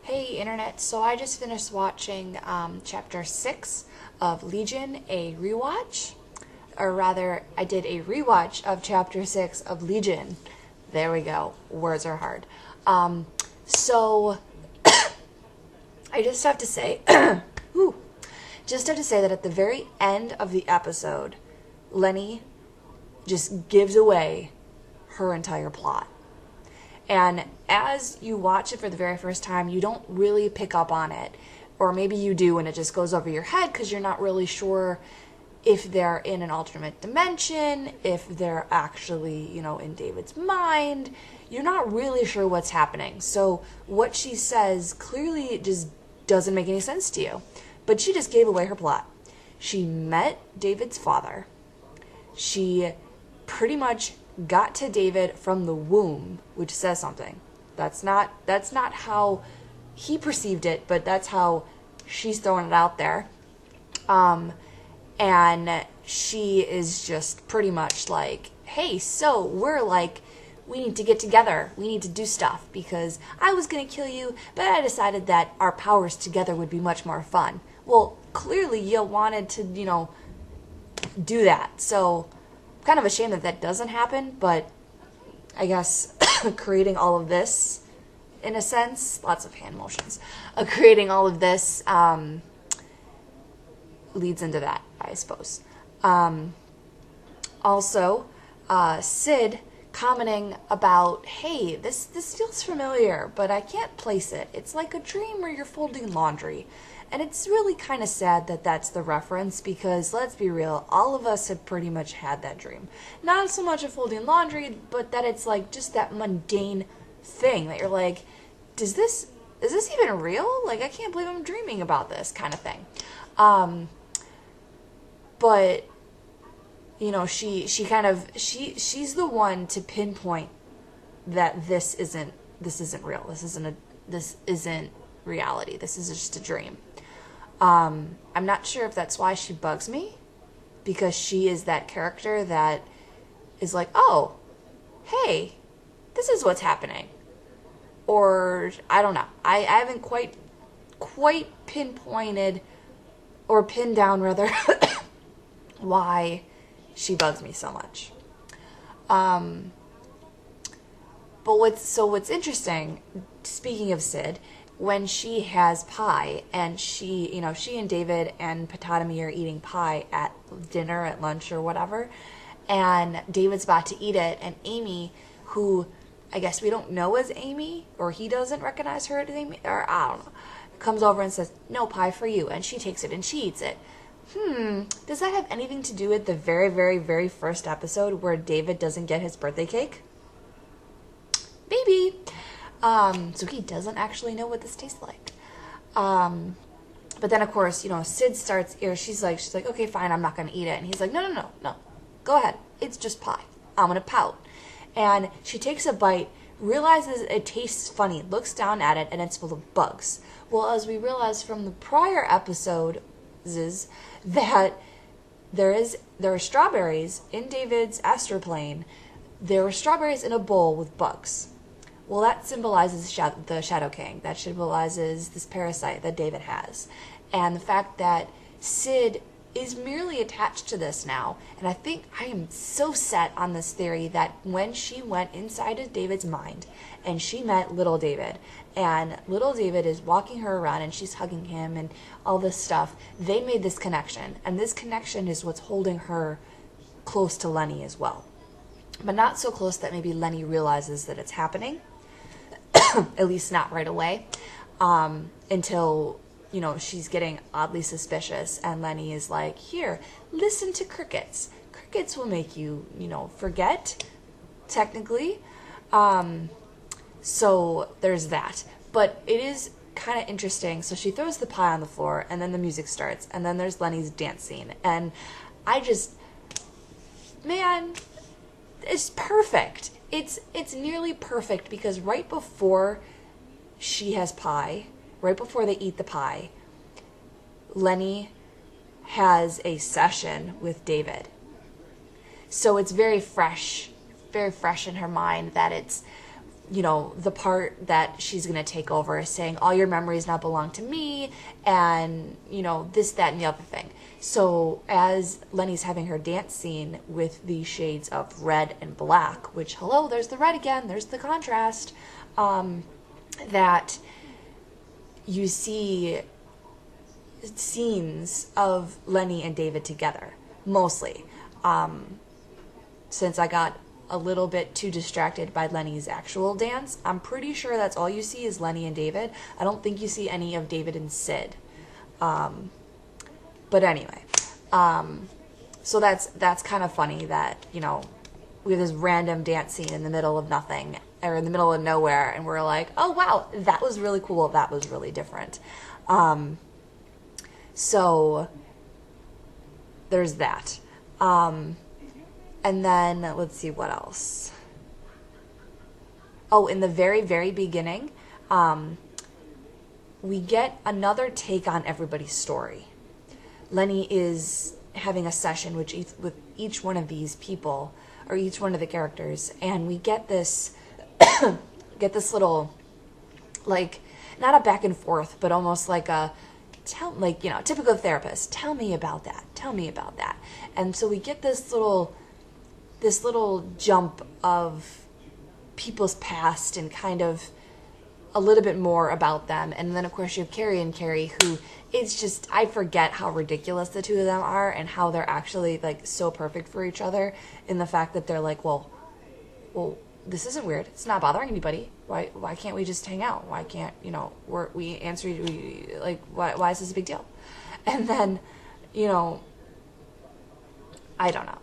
Hey internet, so I just finished watching chapter 6 of Legion, a rewatch. Or rather, I did a rewatch of chapter 6 of Legion. There we go. Words are hard. So I just have to say, that at the very end of the episode, Lenny just gives away her entire plot. And as you watch it for the very first time, you don't really pick up on it. Or maybe you do and it just goes over your head because you're not really sure if they're in an alternate dimension, if they're actually, in David's mind. You're not really sure what's happening. So what she says clearly just doesn't make any sense to you. But she just gave away her plot. She met David's father. She pretty much got to David from the womb, which says something. That's not how he perceived it, but that's how she's throwing it out there. And she is just pretty much like, hey, so we need to get together. We need to do stuff because I was going to kill you, but I decided that our powers together would be much more fun. Well, clearly you wanted to, do that. So kind of a shame that doesn't happen, but I guess creating all of this, in a sense, lots of hand motions, creating all of this leads into that, I suppose. Also, Sid commenting about, hey, this feels familiar, but I can't place it. It's like a dream where you're folding laundry. And it's really kind of sad that that's the reference because, let's be real, all of us have pretty much had that dream. Not so much of folding laundry, but that it's like just that mundane thing that you're like, is this even real? Like, I can't believe I'm dreaming about this kind of thing. But, she's the one to pinpoint that this isn't real. This isn't reality. This is just a dream. I'm not sure if that's why she bugs me, because she is that character that is like, oh, hey, this is what's happening. Or, I don't know. I haven't quite pinpointed, or pinned down, rather, why she bugs me so much. But what's interesting, speaking of Sid, when she has pie and she and David and Potatomy are eating pie at dinner, at lunch or whatever, and David's about to eat it, and Amy, who I guess we don't know as Amy, or he doesn't recognize her as Amy, or I don't know, comes over and says, no pie for you, and she takes it and she eats it. Does that have anything to do with the very, very, very first episode where David doesn't get his birthday cake? Maybe. So he doesn't actually know what this tastes like. But then of course, Sid starts, she's like, okay, fine, I'm not going to eat it. And he's like, no, go ahead. It's just pie. I'm going to pout. And she takes a bite, realizes it tastes funny, looks down at it, and it's full of bugs. Well, as we realized from the prior episode, is that there are strawberries in David's astroplane. There were strawberries in a bowl with bugs. Well, that symbolizes the Shadow King. That symbolizes this parasite that David has. And the fact that Sid is merely attached to this now. And I think I am so set on this theory that when she went inside of David's mind and she met little David, and little David is walking her around and she's hugging him and all this stuff, they made this connection. And this connection is what's holding her close to Lenny as well. But not so close that maybe Lenny realizes that it's happening. At least not right away, until, she's getting oddly suspicious, and Lenny is like, here, listen to crickets. Crickets will make you, forget, technically. So there's that. But it is kind of interesting. So she throws the pie on the floor, and then the music starts, and then there's Lenny's dance scene. And man, it's perfect. It's nearly perfect because right before she has pie, right before they eat the pie, Lenny has a session with David. So it's very fresh in her mind that it's you know, the part that she's going to take over is saying, all your memories now belong to me, and, you know, this, that, and the other thing. So as Lenny's having her dance scene with the shades of red and black, which, hello, there's the red again, there's the contrast, that you see scenes of Lenny and David together, mostly. Since I got a little bit too distracted by Lenny's actual dance, I'm pretty sure that's all you see is Lenny and David. I don't think you see any of David and Sid. But anyway, so that's kind of funny that, you know, we have this random dance scene in the middle of nothing, or in the middle of nowhere, and we're like, oh wow, that was really cool, that was really different. So there's that. And then, let's see, what else? Oh, in the very, very beginning, we get another take on everybody's story. Lenny is having a session with each one of these people, or each one of the characters, and we get this, little, like, not a back and forth, but almost like a, you know, typical therapist. Tell me about that. Tell me about that. And so we get this little jump of people's past and kind of a little bit more about them. And then, of course, you have Carrie and Carrie, who, it's just, I forget how ridiculous the two of them are and how they're actually, like, so perfect for each other in the fact that they're like, well, this isn't weird. It's not bothering anybody. Why can't we just hang out? Why can't, you know, we answer, like, why is this a big deal? And then, you know, I don't know.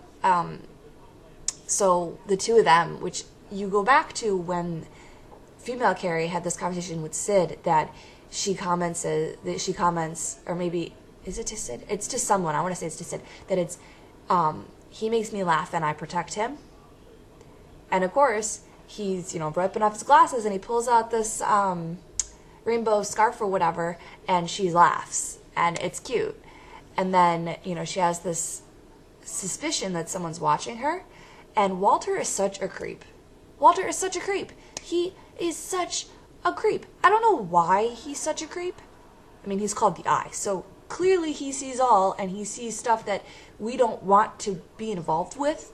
So the two of them, which you go back to when female Carrie had this conversation with Sid, that she comments, or maybe, is it to Sid? It's to someone, I want to say it's to Sid, that it's, he makes me laugh and I protect him. And of course, he's, you know, ripping off his glasses and he pulls out this rainbow scarf or whatever, and she laughs, and it's cute. And then, you know, she has this suspicion that someone's watching her, and Walter is such a creep. Walter is such a creep. He is such a creep. I don't know why he's such a creep. I mean, he's called the Eye, so clearly he sees all, and he sees stuff that we don't want to be involved with.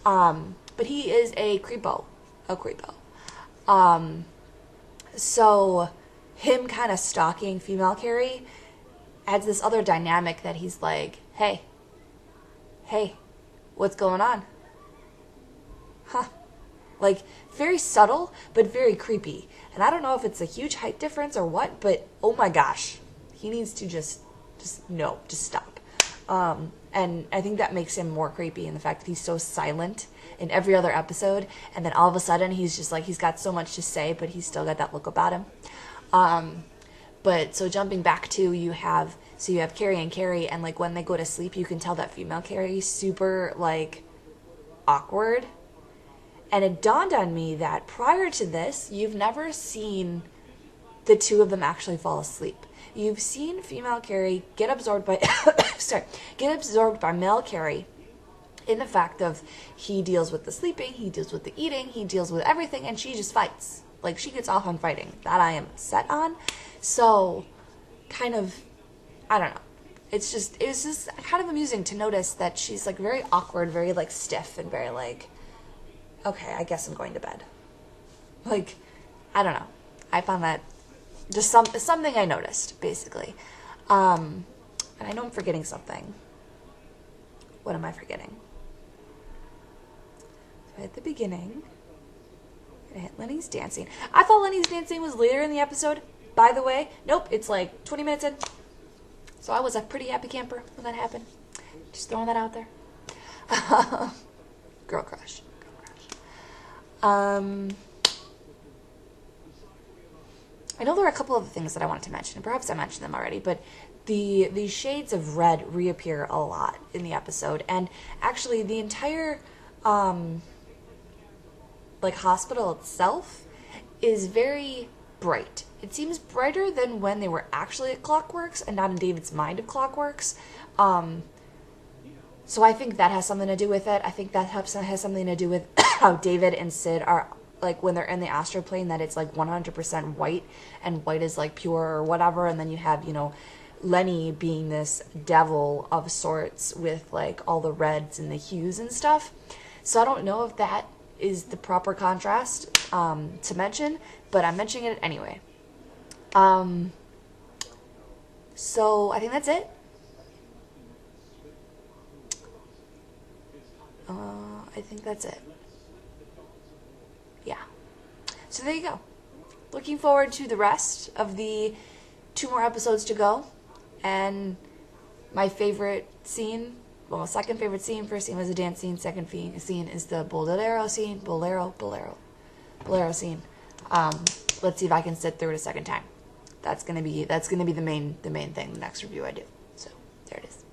But he is a creepo. So him kind of stalking female Carrie adds this other dynamic that he's like, hey, what's going on? Huh. Like, very subtle, but very creepy. And I don't know if it's a huge height difference or what, but oh my gosh, he needs to just stop. And I think that makes him more creepy in the fact that he's so silent in every other episode, and then all of a sudden he's just like, he's got so much to say, but he's still got that look about him. But so jumping back to, you have Carrie and Carrie, and like when they go to sleep, you can tell that female Carrie's super like awkward. And it dawned on me that prior to this, you've never seen the two of them actually fall asleep. You've seen female Carrie get absorbed by male Carrie in the fact of he deals with the sleeping, he deals with the eating, he deals with everything, and she just fights. Like, she gets off on fighting. That I am set on. So, kind of, I don't know. It was just kind of amusing to notice that she's like very awkward, very like stiff, and very like, okay, I guess I'm going to bed. Like, I don't know. I found that just something I noticed, basically. And I know I'm forgetting something. What am I forgetting? So at the beginning, I hit Lenny's dancing. I thought Lenny's dancing was later in the episode, by the way. Nope, it's like 20 minutes in. So I was a pretty happy camper when that happened. Just throwing that out there. Girl crush. I know there are a couple of things that I wanted to mention. Perhaps I mentioned them already, but the shades of red reappear a lot in the episode, and actually the entire like hospital itself is very bright. It seems brighter than when they were actually at Clockworks and not in David's mind of Clockworks. So I think that has something to do with it. I think that has something to do with how David and Sid are like when they're in the astral plane, that it's like 100% white, and white is like pure or whatever, and then you have, you know, Lenny being this devil of sorts with like all the reds and the hues and stuff. So I don't know if that is the proper contrast to mention, but I'm mentioning it anyway. So I think that's it. I think that's it. Yeah. So there you go. Looking forward to the rest of the 2 more episodes to go. And my favorite scene, well, second favorite scene, first scene was a dance scene, second scene is the bolero scene, bolero scene. Let's see if I can sit through it a second time. That's gonna be the main thing, the next review I do. So there it is.